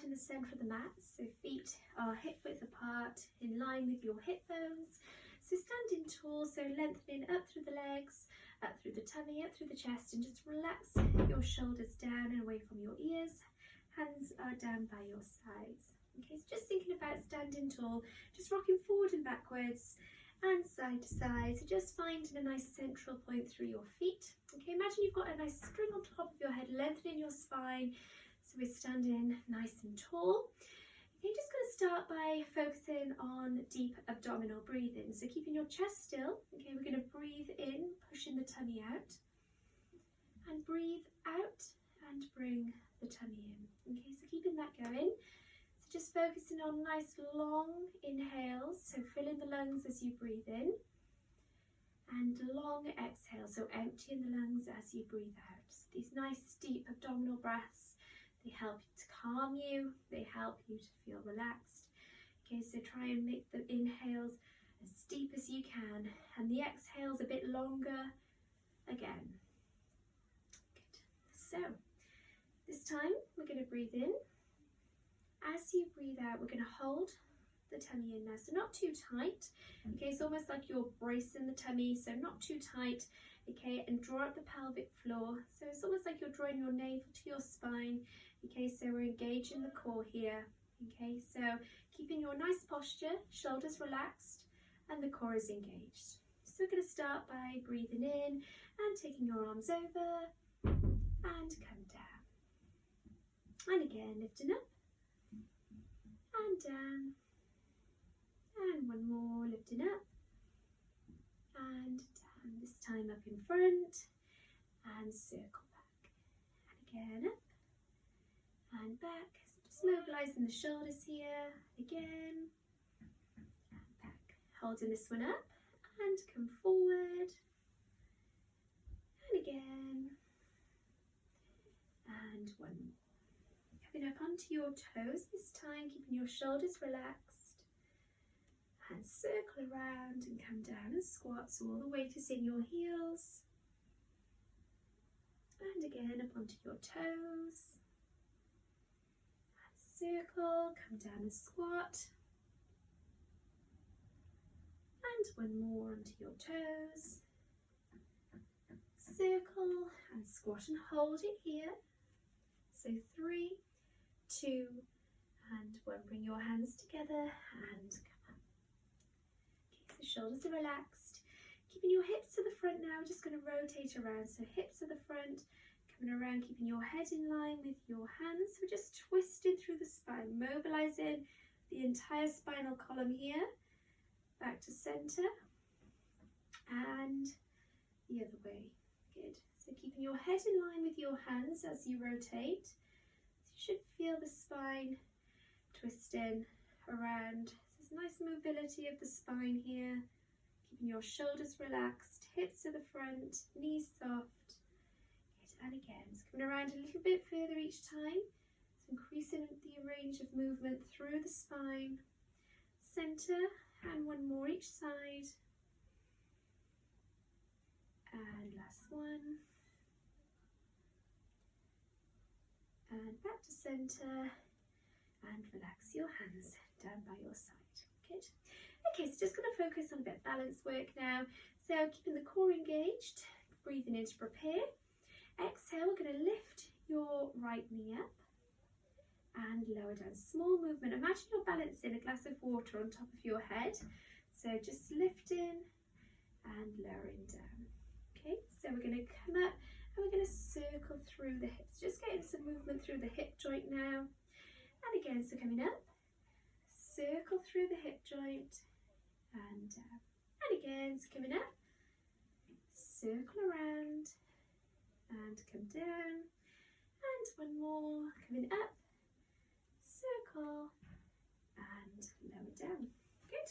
out in the centre of the mat, so feet are hip width apart, in line with your hip bones. So standing tall, so lengthening up through the legs, up through the tummy, up through the chest, and just relax your shoulders down and away from your ears. Hands are down by your sides. Okay, so just thinking about standing tall, just rocking forward and backwards and side to side. So just finding a nice central point through your feet. Okay, imagine you've got a nice string on top of your head, lengthening your spine. So we're standing nice and tall. Okay, just going to start by focusing on deep abdominal breathing. So keeping your chest still. Okay, we're going to breathe in, pushing the tummy out. And breathe out and bring the tummy in. Okay, so keeping that going. So just focusing on nice long inhales. So filling the lungs as you breathe in. And long exhales. So emptying the lungs as you breathe out. So these nice deep abdominal breaths. They help to calm you, they help you to feel relaxed. Okay, so try and make the inhales as deep as you can and the exhales a bit longer again. Good. So, this time we're going to breathe in. As you breathe out, we're going to hold the tummy in now, so not too tight. Okay, it's almost like you're bracing the tummy, so not too tight. Okay, and draw up the pelvic floor. So it's almost like you're drawing your navel to your spine. Okay, so we're engaging the core here. Okay, so keeping your nice posture, shoulders relaxed, and the core is engaged. So we're going to start by breathing in and taking your arms over and come down. And again, lifting up and down. And one more, lifting up and down. This time up in front and circle back. And again, up and back. So just mobilising the shoulders here. Again and back. Holding this one up and come forward. And again. And one more. Coming up onto your toes this time, keeping your shoulders relaxed. And circle around and come down and squat, so all the weight is in your heels. And again up onto your toes. And circle, come down and squat. And one more onto your toes. Circle and squat and hold it here. So 3, 2, and 1. Bring your hands together and come up. Okay, so shoulders are relaxed. Keeping your hips to the front now, we're just going to rotate around. So hips to the front, coming around, keeping your head in line with your hands. We're just twisting through the spine, mobilizing the entire spinal column here. Back to center and the other way. Good. So keeping your head in line with your hands as you rotate. So you should feel the spine twisting around. So there's nice mobility of the spine here. Keeping your shoulders relaxed, hips to the front, knees soft. Good. And again, so coming around a little bit further each time. So increasing the range of movement through the spine. Center and one more each side. And last one. And back to center. And relax your hands down by your side. Good. Okay, so just going to focus on a bit of balance work now. So keeping the core engaged, breathing in to prepare. Exhale, we're going to lift your right knee up and lower down. Small movement. Imagine you're balancing a glass of water on top of your head. So just lifting and lowering down. Okay, so we're going to come up and we're going to circle through the hips. Just getting some movement through the hip joint now. And again, so coming up, circle through the hip joint and down. And again, so coming up, circle around and come down. And one more, coming up, circle and lower down. Good.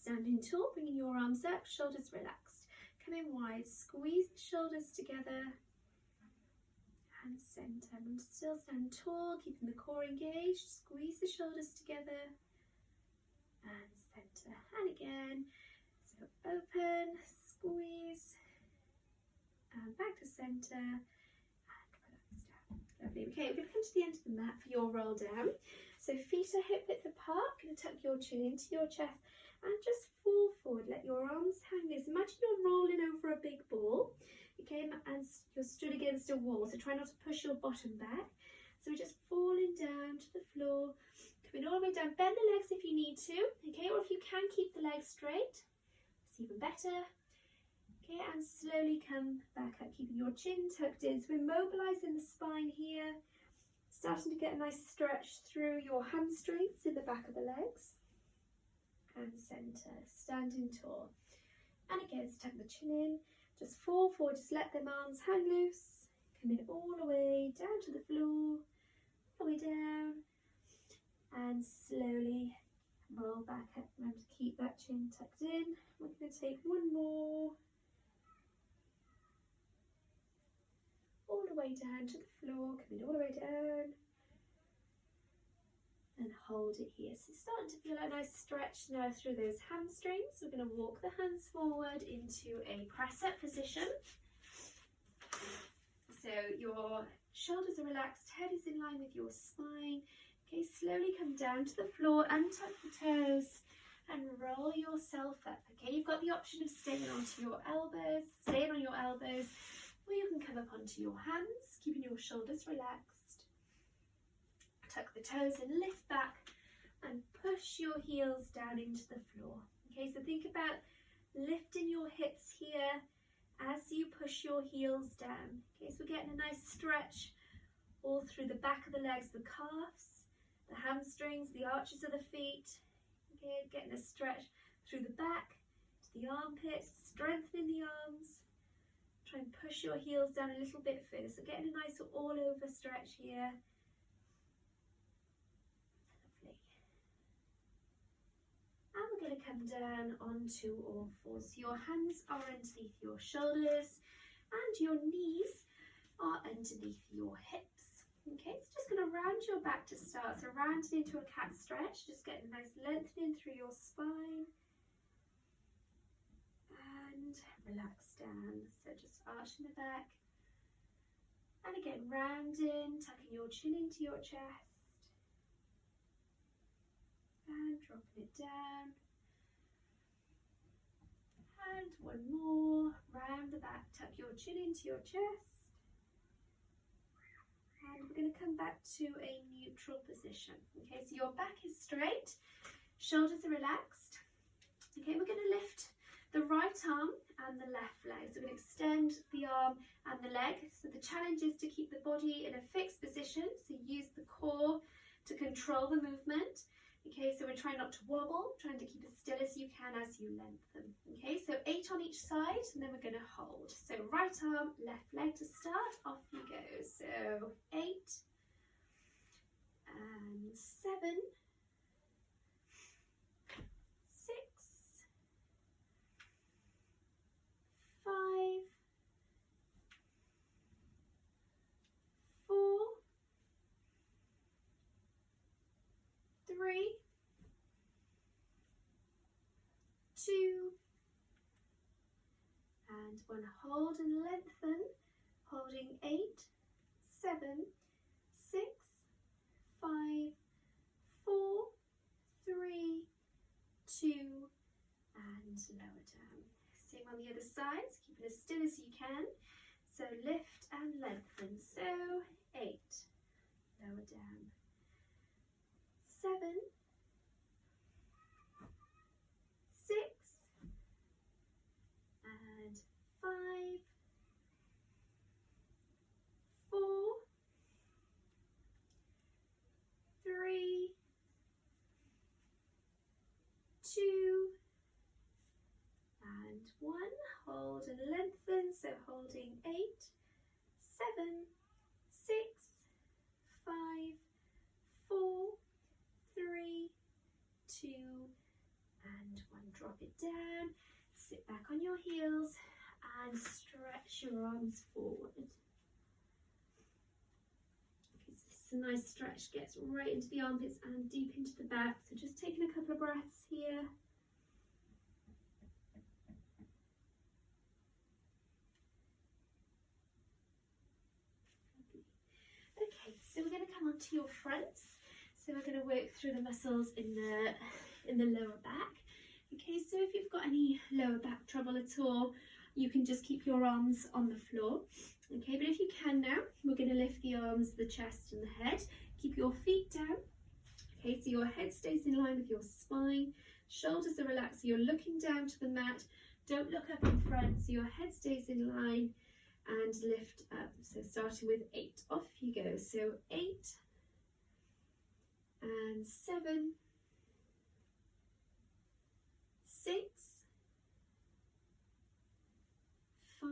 Standing tall, bringing your arms up, shoulders relaxed. Come in wide, squeeze the shoulders together and center. And still stand tall, keeping the core engaged. Squeeze the shoulders together and center. And again, so open, squeeze, and back to center, and relax down. Lovely. Okay, we're going to come to the end of the mat for your roll down. So feet are hip width apart. Going to tuck your chin into your chest and just fall forward. Let your arms hang loose. Imagine you're rolling over a big ball. Okay, and you're stood against a wall. So try not to push your bottom back. So we're just falling down to the floor, coming all the way down. Bend the legs if you need to. Okay, or if you can keep the legs straight, it's even better. Okay, and slowly come back up, keeping your chin tucked in. So we're mobilising the spine here, starting to get a nice stretch through your hamstrings in the back of the legs. And centre, standing tall. And again, so tuck the chin in, just fall forward, just let them arms hang loose. Come in all the way down to the floor, all the way down. And slowly roll back up. Remember to keep that chin tucked in. We're going to take one more. All the way down to the floor, coming all the way down. And hold it here. So starting to feel a nice stretch now through those hamstrings. We're going to walk the hands forward into a press-up position. So your shoulders are relaxed, head is in line with your spine. Okay, slowly come down to the floor, untuck the toes and roll yourself up. Okay, you've got the option of staying on your elbows, or you can come up onto your hands, keeping your shoulders relaxed. Tuck the toes and lift back and push your heels down into the floor. Okay, so think about lifting your hips here as you push your heels down. Okay, so we're getting a nice stretch all through the back of the legs, the calves, the hamstrings, the arches of the feet. Okay, getting a stretch through the back to the armpits, strengthening the arms. Try and push your heels down a little bit further. So getting a nice all over stretch here. Lovely. And we're going to come down onto all fours. So your hands are underneath your shoulders and your knees are underneath your hips. Okay, so just going to round your back to start. So rounding into a cat stretch, just getting a nice lengthening through your spine. And relax down. So just arching the back. And again, rounding, tucking your chin into your chest. And dropping it down. And one more. Round the back, tuck your chin into your chest. And we're going to come back to a neutral position. Okay, so your back is straight, shoulders are relaxed. Okay, we're going to lift the right arm and the left leg. So we're going to extend the arm and the leg. So the challenge is to keep the body in a fixed position. So use the core to control the movement. Okay, so we're trying not to wobble, trying to keep as still as you can as you lengthen. Okay, so 8 on each side, and then we're going to hold. So right arm, left leg to start. Off you go. So 8 and 7, 6, 5, 4, 3, 2, and 1. Hold and lengthen, holding 8, 7, 6, 5, 4, 3, 2, and lower down. Same on the other side, keeping as still as you can. So lift and lengthen. So 8, lower down. 7, 6, and 5, 4, 3, 2, and 1. Hold and lengthen. So holding 8, 7, 6, 5, 4, 3, 2, and 1. Drop it down. Sit back on your heels and stretch your arms forward. Okay, so this is a nice stretch. Gets right into the armpits and deep into the back. So just taking a couple of breaths here. So we're going to come onto your fronts. So we're going to work through the muscles in the lower back. Okay, so if you've got any lower back trouble at all, you can just keep your arms on the floor. Okay, but if you can now, we're going to lift the arms, the chest and the head. Keep your feet down. Okay, so your head stays in line with your spine. Shoulders are relaxed, so you're looking down to the mat. Don't look up in front, so your head stays in line and lift up. So starting with 8, off you go. So 8 and 7, 6, 5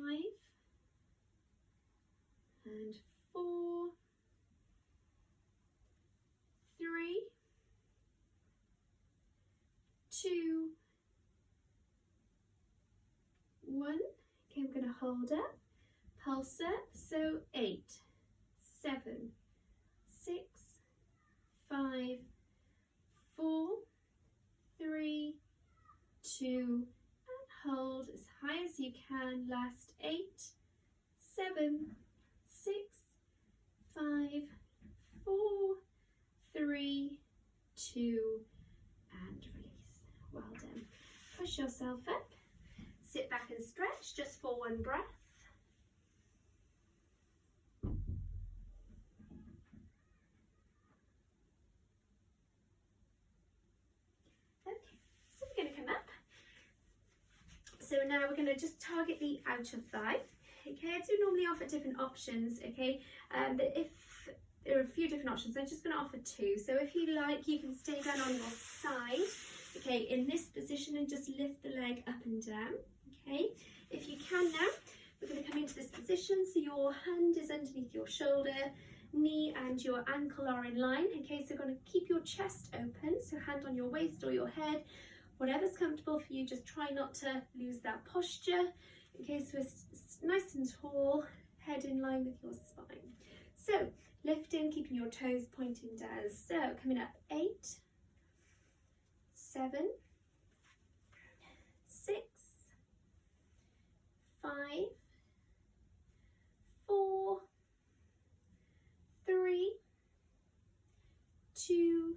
and 4, 3, 2, 1. Okay, we're going to hold up, pulse up. So 8, 7, 6, 5, 4, 3, 2, and hold as high as you can. Last 8, 7, 6, 5, 4, 3, 2, and release. Well done. Push yourself up. Sit back and stretch just for one breath. Okay, so we're going to come up. So now we're going to just target the outer thigh. Okay, I do normally offer different options, okay, but if there are a few different options, I'm just going to offer 2. So if you like, you can stay down on your side, okay, in this position and just lift the leg up and down, okay. If you can now, we're going to come into this position, so your hand is underneath your shoulder, knee and your ankle are in line, okay, so you're going to keep your chest open, so hand on your waist or your head, whatever's comfortable for you, just try not to lose that posture, okay, so it's nice and tall, head in line with your spine. So lifting, keeping your toes pointing down. So coming up, 8, 7, 6, 5, 4, 3, 2,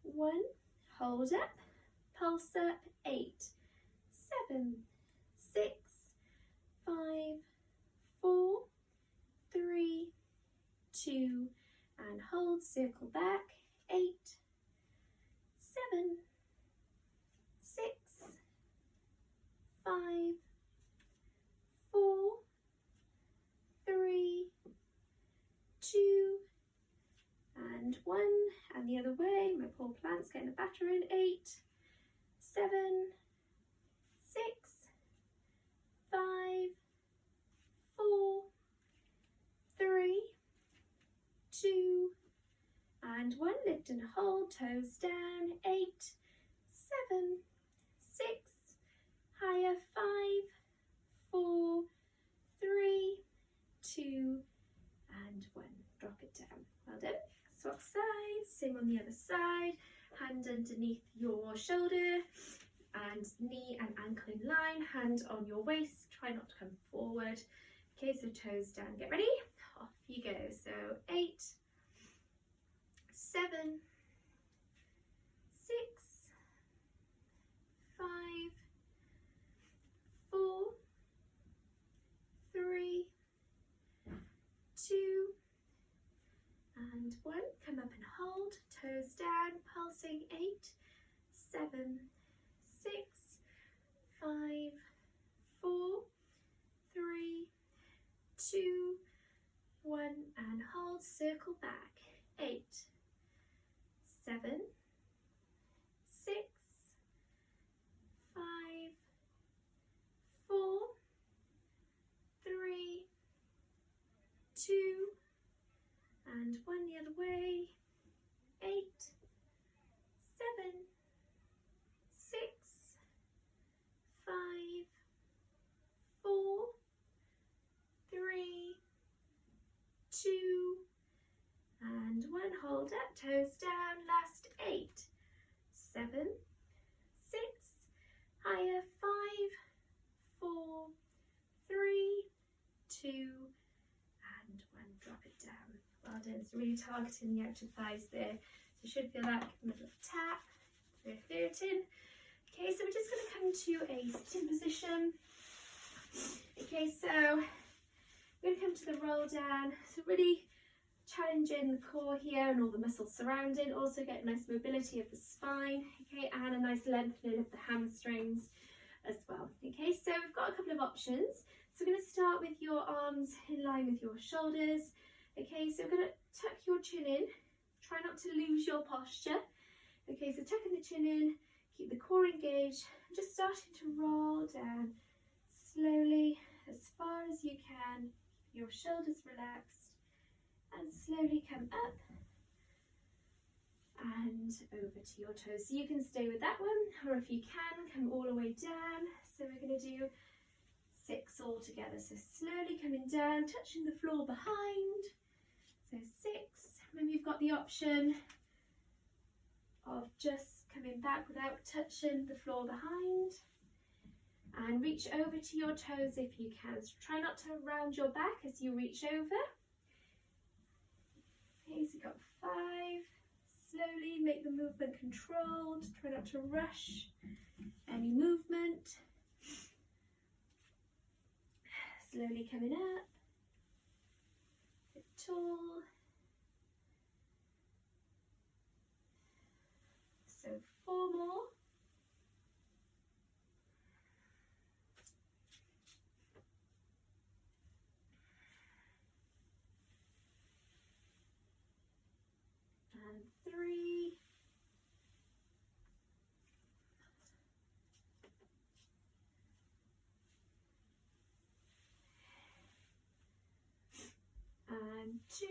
1. Hold up, pulse up. 8, 7, 6, 5, 4, 3, 2, and hold, circle back. 8, 7, 6, 5, 4, 3, 2, and 1, and the other way. My poor plant's getting a battering. 8, 7, 6, 5, 4, 3, 2, and 1. Lift and hold, toes down. 8, 7, 6, higher. 5, 4, 3, 2, and 1. Drop it down. Well done. Swap sides. Same on the other side. Hand underneath your shoulder and knee and ankle in line. Hand on your waist. Try not to come forward. Okay, so toes down. Get ready. Off you go. So 8, 7, 6, 5, 4, 3, 2, and 1. Come up and hold, toes down, pulsing. 8, 7, 6, 5, 4, 3, 2, 1, and hold, circle back. 8, 7, 6, 5, 4, 3, 2, and 1. The other way. 8, 7, 6, 5, 4, 3, 2, and 1. Hold up, toes down. Last 8, 7, 6, higher. 5, 4, 3, 2, and 1. drop it down. Well done. So really targeting the outer thighs there. So you should feel that middle of tap, 13. Okay, so we're just going to come to a sitting position. Okay, so we're going to come to the roll down. So really challenging the core here and all the muscles surrounding. Also get nice mobility of the spine. Okay, and a nice lengthening of the hamstrings as well. Okay, so we've got a couple of options. So we're going to start with your arms in line with your shoulders. Okay, so we're going to tuck your chin in. Try not to lose your posture. Okay, so tucking the chin in, keep the core engaged, and just starting to roll down slowly as far as you can. Keep your shoulders relaxed and slowly come up and over to your toes. So you can stay with that one, or if you can, come all the way down. So we're going to do 6 all together. So slowly coming down, touching the floor behind. So 6. Then you've got the option of just coming back without touching the floor behind. And reach over to your toes if you can. So try not to round your back as you reach over. Okay, so you've got 5. Slowly make the movement controlled. Try not to rush any movement. Slowly coming up. Sit tall. So 4 more. And 3. And 2.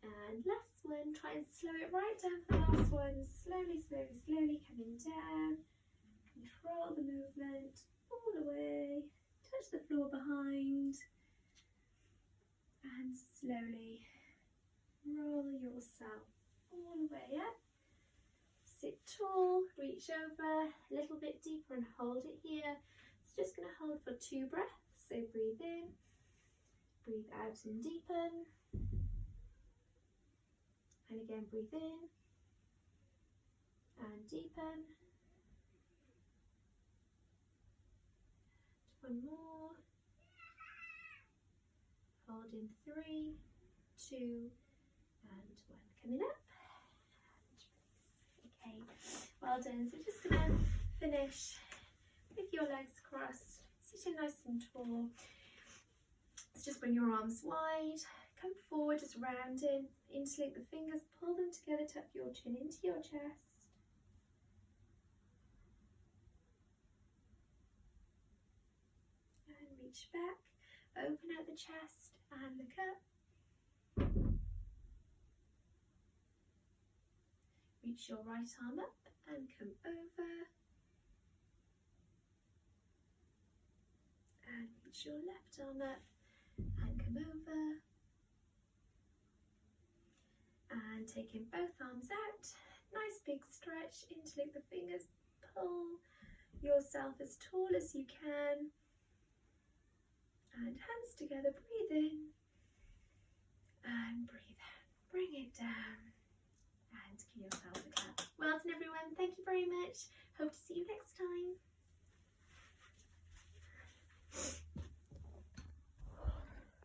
And last one, try and slow it right down for the last one. Slowly, slowly, slowly coming down. Control the movement all the way. Touch the floor behind. And slowly roll yourself all the way up. Sit tall, reach over a little bit deeper and hold it here. It's just going to hold for 2 breaths. So breathe in, breathe out and deepen. And again, breathe in and deepen. 1 more. Hold in 3, 2, and 1. Coming up. Okay, well done. So just going to finish with your legs crossed, sitting nice and tall. So just bring your arms wide. Come forward, just rounding, interlink the fingers, pull them together, tuck your chin into your chest. And reach back, open out the chest and look up. Reach your right arm up and come over. And reach your left arm up and come over. And taking both arms out, nice big stretch, interlink the fingers, pull yourself as tall as you can, and hands together, breathe in and breathe out, bring it down and give yourselves a clap. Well done everyone, thank you very much, hope to see you next